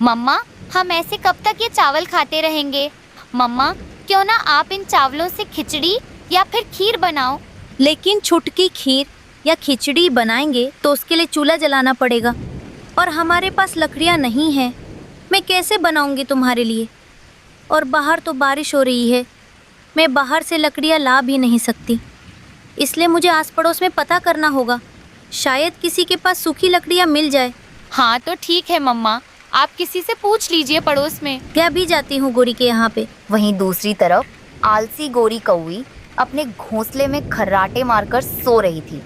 मम्मा, हम ऐसे कब तक ये चावल खाते रहेंगे? मम्मा, क्यों ना आप इन चावलों से खिचड़ी या फिर खीर बनाओ। लेकिन छुटकी खीर या खिचड़ी बनाएंगे तो उसके लिए चूल्हा जलाना पड़ेगा और हमारे पास लकड़ियाँ नहीं हैं। मैं कैसे बनाऊंगी तुम्हारे लिए? और बाहर तो बारिश हो रही है, मैं बाहर से लकड़ियाँ ला भी नहीं सकती। इसलिए मुझे आस पड़ोस में पता करना होगा, शायद किसी के पास सूखी लकड़ियाँ मिल जाए। हाँ तो ठीक है मम्मा, आप किसी से पूछ लीजिए पड़ोस में। क्या भी जाती हूँ गोरी के यहाँ पे। वहीं दूसरी तरफ आलसी गोरी कौवी अपने घोंसले में खर्राटे मारकर सो रही थी।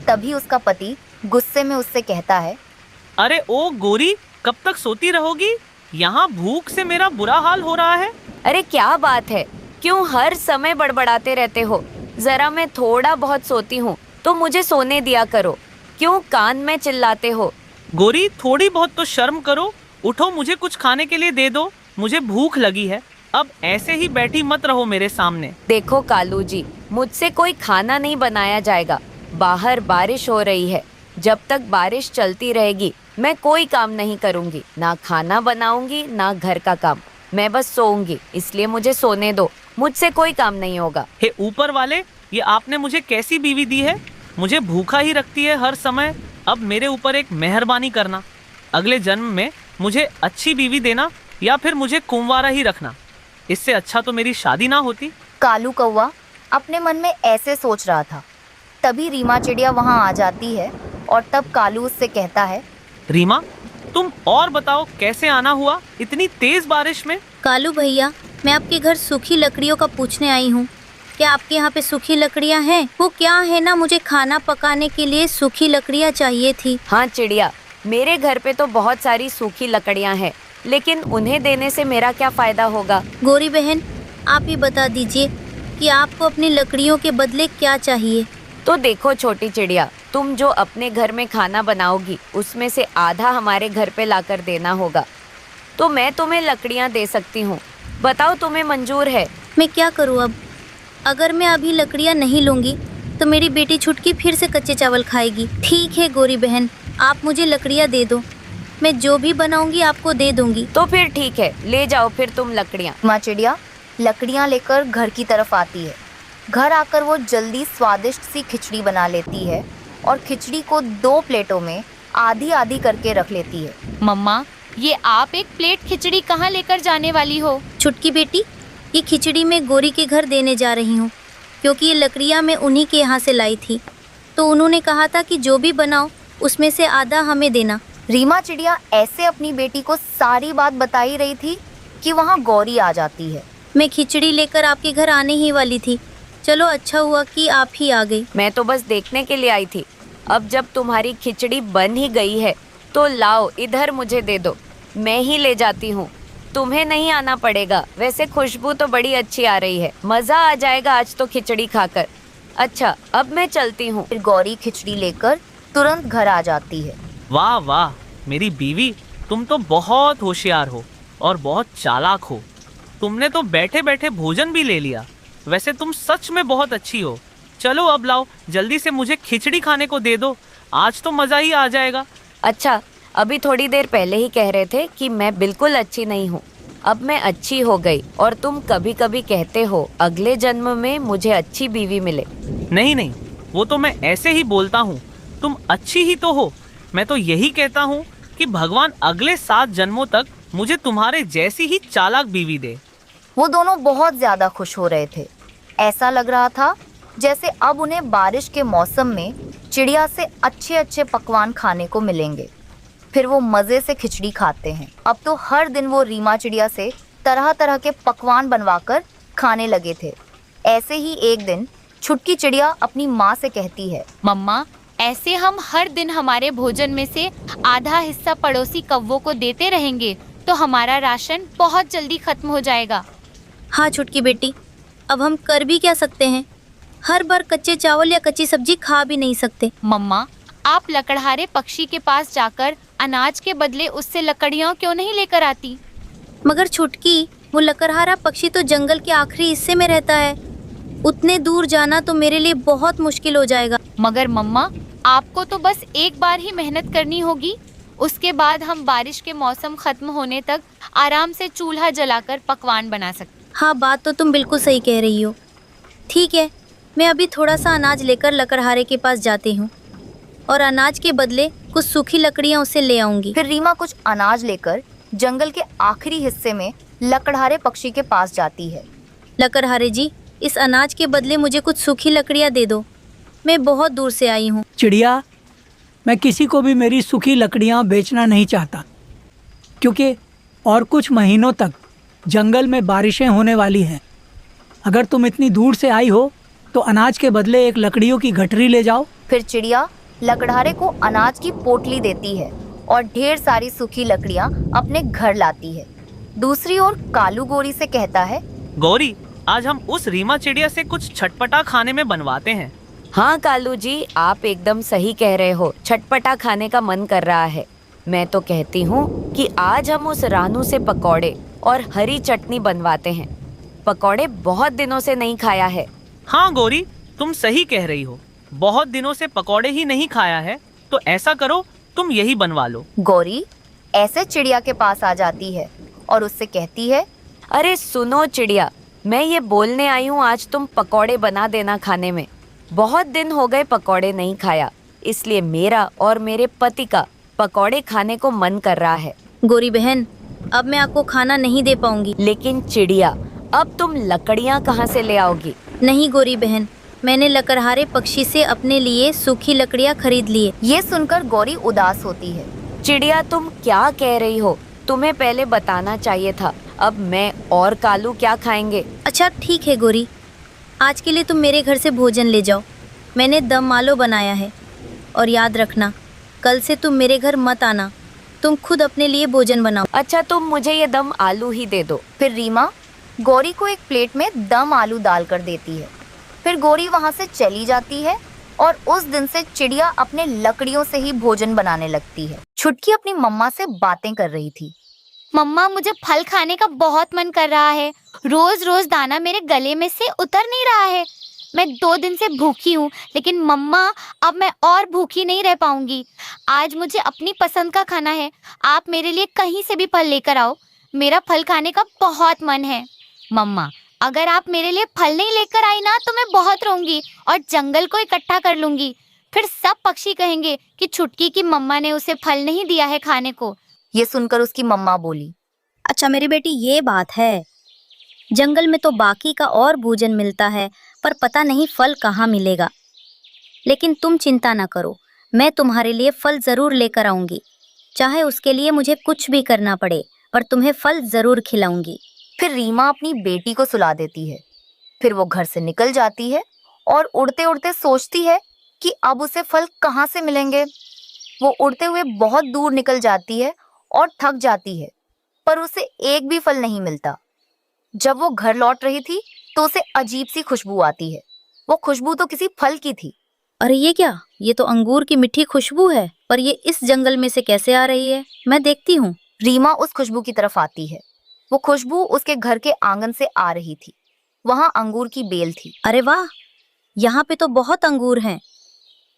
तभी उसका पति गुस्से में उससे कहता है, अरे ओ गोरी, कब तक सोती रहोगी? यहाँ भूख से मेरा बुरा हाल हो रहा है। अरे क्या बात है, क्यों हर समय बड़बड़ाते रहते हो? जरा मैं थोड़ा बहुत सोती हूँ तो मुझे सोने दिया करो, क्यों कान में चिल्लाते हो? गोरी, थोड़ी बहुत तो शर्म करो। उठो, मुझे कुछ खाने के लिए दे दो, मुझे भूख लगी है। अब ऐसे ही बैठी मत रहो मेरे सामने। देखो कालू जी, मुझसे कोई खाना नहीं बनाया जाएगा। बाहर बारिश हो रही है, जब तक बारिश चलती रहेगी मैं कोई काम नहीं करूँगी, ना खाना बनाऊंगी ना घर का काम। मैं बस सोऊंगी, इसलिए मुझे सोने दो, मुझसे कोई काम नहीं होगा। हे ऊपर वाले, ये आपने मुझे कैसी बीवी दी है? मुझे भूखा ही रखती है हर समय। अब मेरे ऊपर एक मेहरबानी करना, अगले जन्म में मुझे अच्छी बीवी देना या फिर मुझे कुंवारा ही रखना। इससे अच्छा तो मेरी शादी ना होती। कालू कौवा अपने मन में ऐसे सोच रहा था। तभी रीमा चिड़िया वहां आ जाती है और तब कालू उससे कहता है, रीमा, तुम और बताओ कैसे आना हुआ इतनी तेज बारिश में? कालू भैया, मैं आपके घर सूखी लकड़ियों का पूछने आई हूँ। क्या आपके यहाँ पे सूखी लकड़ियाँ हैं? वो क्या है ना, मुझे खाना पकाने के लिए सूखी लकड़ियाँ चाहिए थी। हाँ चिड़िया, मेरे घर पे तो बहुत सारी सूखी लकड़ियाँ हैं, लेकिन उन्हें देने से मेरा क्या फायदा होगा? गोरी बहन, आप ही बता दीजिए कि आपको अपनी लकड़ियों के बदले क्या चाहिए। तो देखो छोटी चिड़िया, तुम जो अपने घर में खाना बनाओगी उसमें से आधा हमारे घर पे लाकर देना होगा, तो मैं तुम्हें लकड़ियाँ दे सकती हूँ। बताओ तुम्हें मंजूर है? मैं क्या करूँ अब? अगर मैं अभी लकड़ियाँ नहीं लूँगी तो मेरी बेटी छुटकी फिर से कच्चे चावल खाएगी। ठीक है गोरी बहन, आप मुझे लकड़ियाँ दे दो, मैं जो भी बनाऊंगी आपको दे दूंगी। तो फिर ठीक है, ले जाओ फिर तुम लकड़ियाँ। रीमा चिड़िया लकड़ियां लेकर घर की तरफ आती है। घर आकर वो जल्दी स्वादिष्ट सी खिचड़ी बना लेती है और खिचड़ी को 2 प्लेटों में आधी आधी करके रख लेती है। मम्मा, ये आप एक प्लेट खिचड़ी कहाँ लेकर जाने वाली हो? छुटकी बेटी, ये खिचड़ी मैं गोरी के घर देने जा रही हूँ, क्योंकि ये लकड़ियाँ मैं उन्हीं के यहाँ से लाई थी, तो उन्होंने कहा था कि जो भी बनाओ उसमें से आधा हमें देना। रीमा चिड़िया ऐसे अपनी बेटी को सारी बात बता ही रही थी कि वहाँ गौरी आ जाती है। मैं खिचड़ी लेकर आपके घर आने ही वाली थी, चलो अच्छा हुआ कि आप ही आ गई। मैं तो बस देखने के लिए आई थी। अब जब तुम्हारी खिचड़ी बन ही गई है तो लाओ इधर मुझे दे दो, मैं ही ले जाती हूँ। तुम्हें नहीं आना पड़ेगा, वैसे खुशबू तो बड़ी अच्छी आ रही है, मज़ा आ जाएगा आज तो खिचड़ी खाकर। अच्छा, अब मैं चलती हूँ। फिर गौरी खिचड़ी लेकर तुरंत घर आ जाती है। वाह वाह मेरी बीवी, तुम तो बहुत होशियार हो और बहुत चालाक हो। तुमने तो बैठे बैठे भोजन भी ले लिया। वैसे तुम सच में बहुत अच्छी हो। चलो अब लाओ, जल्दी से मुझे खिचड़ी खाने को दे दो, आज तो मज़ा ही आ जाएगा। अच्छा, अभी थोड़ी देर पहले ही कह रहे थे कि मैं बिल्कुल अच्छी नहीं हूँ, अब मैं अच्छी हो गई। और तुम कभी कभी कहते हो अगले जन्म में मुझे अच्छी बीवी मिले। नहीं नहीं, वो तो मैं ऐसे ही बोलता हूँ, तुम अच्छी ही तो हो। मैं तो यही कहता हूँ कि भगवान अगले 7 जन्मों तक मुझे तुम्हारे जैसी ही चालाक बीवी दे। वो दोनों बहुत ज्यादा खुश हो रहे थे। ऐसा लग रहा था जैसे अब उन्हें बारिश के मौसम में चिड़िया से अच्छे अच्छे पकवान खाने को मिलेंगे। फिर वो मज़े से खिचड़ी खाते हैं। अब तो हर दिन वो रीमा चिड़िया से तरह तरह के पकवान बनवाकर खाने लगे थे। ऐसे ही एक दिन छुटकी चिड़िया अपनी माँ से कहती है, मम्मा, ऐसे हम हर दिन हमारे भोजन में से आधा हिस्सा पड़ोसी कौवों को देते रहेंगे तो हमारा राशन बहुत जल्दी खत्म हो जाएगा। हाँ छुटकी बेटी, अब हम कर भी क्या सकते हैं, हर बार कच्चे चावल या कच्ची सब्जी खा भी नहीं सकते। मम्मा, आप लकड़हारे पक्षी के पास जाकर अनाज के बदले उससे लकड़ियाँ क्यों नहीं लेकर आती? मगर छुटकी, वो लकड़हारा पक्षी तो जंगल के आखिरी हिस्से में रहता है, उतने दूर जाना तो मेरे लिए बहुत मुश्किल हो जाएगा। मगर मम्मा, आपको तो बस एक बार ही मेहनत करनी होगी, उसके बाद हम बारिश के मौसम खत्म होने तक आराम से चूल्हा जलाकर पकवान बना सकते। हाँ, बात तो तुम बिल्कुल सही कह रही हो। ठीक है, मैं अभी थोड़ा सा अनाज लेकर लकड़हारे के पास जाती हूँ और अनाज के बदले कुछ सूखी लकड़ियाँ उसे ले आऊंगी। फिर रीमा कुछ अनाज लेकर जंगल के आखिरी हिस्से में लकड़हारे पक्षी के पास जाती है। लकड़हारे जी, इस अनाज के बदले मुझे कुछ सूखी लकड़ियाँ दे दो। मैं बहुत दूर से आई हूँ। चिड़िया, मैं किसी को भी मेरी सूखी लकड़ियाँ बेचना नहीं चाहता, क्योंकि और कुछ महीनों तक जंगल में बारिशें होने वाली हैं। अगर तुम इतनी दूर से आई हो तो अनाज के बदले एक लकड़ियों की गठरी ले जाओ। फिर चिड़िया लकड़हारे को अनाज की पोटली देती है और ढेर सारी सूखी लकड़ियाँ अपने घर लाती है। दूसरी ओर कालू गोरी से कहता है, गौरी, आज हम उस रीमा चिड़िया से कुछ चटपटा खाने में बनवाते हैं। हाँ कालू जी, आप एकदम सही कह रहे हो। चटपटा खाने का मन कर रहा है। मैं तो कहती हूँ कि आज हम उस रानू से पकौड़े और हरी चटनी बनवाते हैं। पकौड़े बहुत दिनों से नहीं खाया है। हाँ गौरी, तुम सही कह रही हो। बहुत दिनों से पकौड़े ही नहीं खाया है, तो ऐसा करो, तुम यही बनवा लो। गौरी ऐसे चिड़िया के पास आ जाती है और उससे कहती है, अरे सुनो चिड़िया, मैं ये बोलने आई हूँ, आज तुम पकौड़े बना देना खाने में। बहुत दिन हो गए पकौड़े नहीं खाया, इसलिए मेरा और मेरे पति का पकौड़े खाने को मन कर रहा है। गोरी बहन, अब मैं आपको खाना नहीं दे पाऊंगी। लेकिन चिड़िया, अब तुम लकड़ियाँ कहाँ से ले आओगी? नहीं गोरी बहन, मैंने लकड़हारे पक्षी से अपने लिए सूखी लकड़ियाँ खरीद लिए। ये सुनकर गौरी उदास होती है। चिड़िया, तुम क्या कह रही हो? तुम्हें पहले बताना चाहिए था। अब मैं और कालू क्या खाएंगे? अच्छा ठीक है गोरी, आज के लिए तुम मेरे घर से भोजन ले जाओ। मैंने दम आलू बनाया है। और याद रखना, कल से तुम मेरे घर मत आना, तुम खुद अपने लिए भोजन बनाओ। अच्छा, तुम मुझे ये दम आलू ही दे दो। फिर रीमा गौरी को एक प्लेट में दम आलू डाल कर देती है। फिर गौरी वहाँ से चली जाती है और उस दिन से चिड़िया अपने लकड़ियों से ही भोजन बनाने लगती है। छुटकी अपनी मम्मा से बातें कर रही थी। मम्मा, मुझे फल खाने का बहुत मन कर रहा है। रोज रोज दाना मेरे गले में से उतर नहीं रहा है। मैं 2 दिन से भूखी हूँ, लेकिन मम्मा अब मैं और भूखी नहीं रह पाऊंगी। आज मुझे अपनी पसंद का खाना है। आप मेरे लिए कहीं से भी फल लेकर आओ। मेरा फल खाने का बहुत मन है। मम्मा, अगर आप मेरे लिए फल नहीं लेकर आई ना, तो मैं बहुत रोऊंगी और जंगल को इकट्ठा कर लूंगी। फिर सब पक्षी कहेंगे कि छुटकी की मम्मा ने उसे फल नहीं दिया है खाने को। ये सुनकर उसकी मम्मा बोली, अच्छा मेरी बेटी, ये बात है। जंगल में तो बाकी का और भोजन मिलता है, पर पता नहीं फल कहाँ मिलेगा। लेकिन तुम चिंता ना करो, मैं तुम्हारे लिए फल जरूर लेकर आऊंगी। चाहे उसके लिए मुझे कुछ भी करना पड़े, पर तुम्हें फल जरूर खिलाऊंगी। फिर रीमा अपनी बेटी को सुला देती है। फिर वो घर से निकल जाती है और उड़ते उड़ते सोचती है कि अब उसे फल कहाँ से मिलेंगे। वो उड़ते हुए बहुत दूर निकल जाती है और थक जाती है, पर उसे एक भी फल नहीं मिलता। जब वो घर लौट रही थी तो उसे अजीब सी खुशबू आती है। वो खुशबू तो किसी फल की थी। अरे ये क्या? ये तो अंगूर की मीठी खुशबू है, पर ये इस जंगल में से कैसे आ रही है? मैं देखती हूँ। रीमा उस खुशबू की तरफ आती है। वो खुशबू उसके घर के आंगन से आ रही थी। वहाँ अंगूर की बेल थी। अरे वाह, यहाँ पे तो बहुत अंगूर हैं।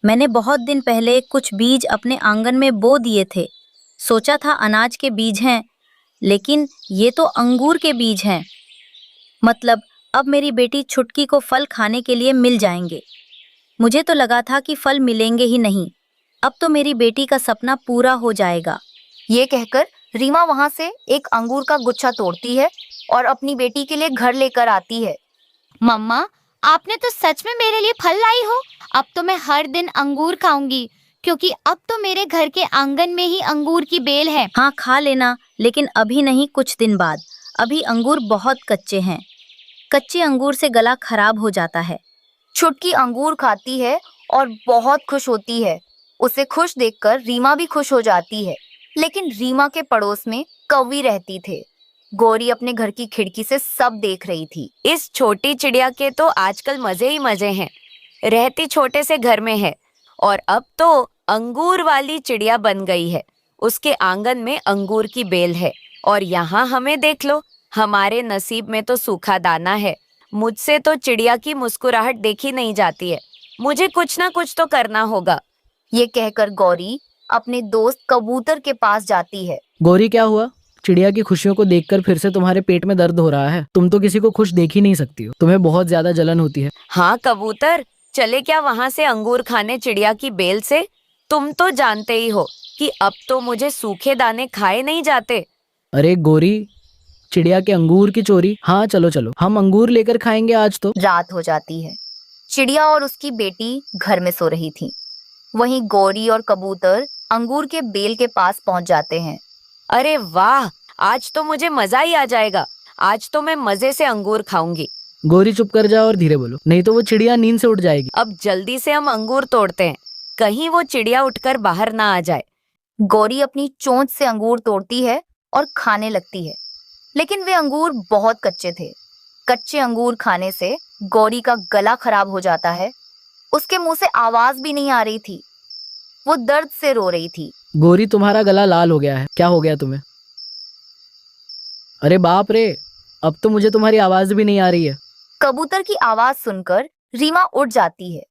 मैंने बहुत दिन पहले कुछ बीज अपने आंगन में बो दिए थे। सोचा था अनाज के बीज हैं, लेकिन ये तो अंगूर के बीज हैं। मतलब अब मेरी बेटी छुटकी को फल खाने के लिए मिल जाएंगे। मुझे तो लगा था कि फल मिलेंगे ही नहीं। अब तो मेरी बेटी का सपना पूरा हो जाएगा। ये कहकर रीमा वहाँ से एक अंगूर का गुच्छा तोड़ती है और अपनी बेटी के लिए घर लेकर आती है। मम्मा, आपने तो सच में मेरे लिए फल लाई हो। अब तो मैं हर दिन अंगूर खाऊंगी, क्योंकि अब तो मेरे घर के आंगन में ही अंगूर की बेल है। हाँ खा लेना, लेकिन अभी नहीं, कुछ दिन बाद। अभी अंगूर बहुत कच्चे हैं। कच्चे अंगूर से गला खराब हो जाता है। छुटकी अंगूर खाती है और बहुत खुश होती है। उसे खुश देखकर रीमा भी खुश हो जाती है। लेकिन रीमा के पड़ोस में कौवी रहती थे। गौरी अपने घर की खिड़की से सब देख रही थी। इस छोटी चिड़िया के तो आजकल मजे ही मजे हैं। रहती छोटे से घर में है और अब तो अंगूर वाली चिड़िया बन गई है। उसके आंगन में अंगूर की बेल है और यहाँ हमें देख लो, हमारे नसीब में तो सूखा दाना है। मुझसे तो चिड़िया की मुस्कुराहट देखी नहीं जाती है। मुझे कुछ ना कुछ तो करना होगा। ये कहकर गौरी अपने दोस्त कबूतर के पास जाती है। गौरी, क्या हुआ? चिड़िया की खुशियों को देखकर फिर से तुम्हारे पेट में दर्द हो रहा है? तुम तो किसी को खुश देख ही नहीं सकती हो, तुम्हें बहुत ज्यादा जलन होती है। हाँ कबूतर, चले क्या वहाँ से अंगूर खाने चिड़िया की बेल से? तुम तो जानते ही हो कि अब तो मुझे सूखे दाने खाए नहीं जाते। अरे गौरी, चिड़िया के अंगूर की चोरी। हाँ चलो चलो, हम अंगूर लेकर खाएंगे आज तो। रात हो जाती है। चिड़िया और उसकी बेटी घर में सो रही थी। वहीं गौरी और कबूतर अंगूर के बेल के पास पहुंच जाते हैं। अरे वाह, आज तो मुझे मजा ही आ जाएगा। आज तो मैं मजे से अंगूर खाऊंगी। गौरी चुप कर जाओ और धीरे बोलो, नहीं तो वो चिड़िया नींद से उठ जाएगी। अब जल्दी से हम अंगूर तोड़ते हैं, कहीं वो चिड़िया उठकर बाहर ना आ जाए। गौरी अपनी चोंच से अंगूर तोड़ती है और खाने लगती है, लेकिन वे अंगूर बहुत कच्चे थे। कच्चे अंगूर खाने से गौरी का गला खराब हो जाता है। उसके मुंह से आवाज भी नहीं आ रही थी। वो दर्द से रो रही थी। गौरी, तुम्हारा गला लाल हो गया है, क्या हो गया तुम्हें? अरे बाप रे, अब तो मुझे तुम्हारी आवाज भी नहीं आ रही है। कबूतर की आवाज सुनकर रीमा उठ जाती है।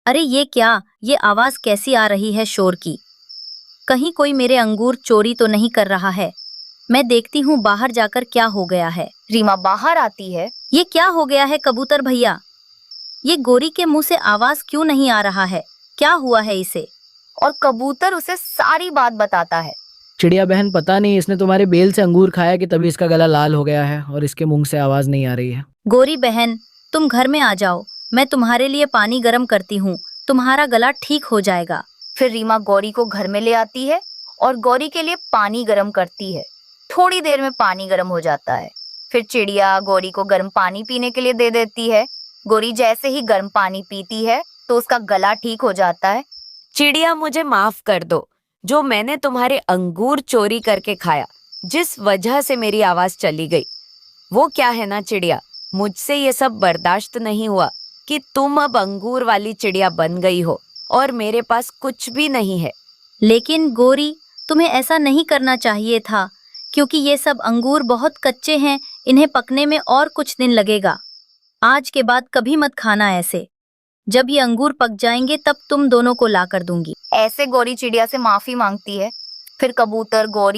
अरे ये क्या, ये आवाज कैसी आ रही है शोर की? कहीं कोई मेरे अंगूर चोरी तो नहीं कर रहा है? मैं देखती हूँ बाहर जाकर क्या हो गया है। रीमा बाहर आती है। ये क्या हो गया है कबूतर भैया? ये गौरी के मुंह से आवाज क्यों नहीं आ रहा है? क्या हुआ है इसे? और कबूतर उसे सारी बात बताता है। चिड़िया बहन, पता नहीं इसने तुम्हारे बेल से अंगूर खाया कि तभी इसका गला लाल हो गया है और इसके मुंह से आवाज नहीं आ रही है। गौरी बहन, तुम घर में आ जाओ, मैं तुम्हारे लिए पानी गर्म करती हूँ, तुम्हारा गला ठीक हो जाएगा। फिर रीमा गौरी को घर में ले आती है और गौरी के लिए पानी गर्म करती है। थोड़ी देर में पानी गर्म हो जाता है। फिर चिड़िया गौरी को गर्म पानी पीने के लिए दे देती है। गौरी जैसे ही गर्म पानी पीती है तो उसका गला ठीक हो जाता है। चिड़िया, मुझे माफ कर दो, जो मैंने तुम्हारे अंगूर चोरी करके खाया, जिस वजह से मेरी आवाज चली गई। वो क्या है ना चिड़िया, मुझसे ये सब बर्दाश्त नहीं हुआ कि तुम अब अंगूर वाली चिड़िया बन गई हो और मेरे पास कुछ भी नहीं है। लेकिन गौरी, तुम्हें ऐसा नहीं करना चाहिए था, क्योंकि ये सब अंगूर बहुत कच्चे हैं, इन्हें पकने में और कुछ दिन लगेगा। आज के बाद कभी मत खाना ऐसे। जब ये अंगूर पक जाएंगे तब तुम दोनों को ला कर दूंगी। ऐसे गौरी चिड़िया से माफी मांगती है। फिर कबूतर गौरी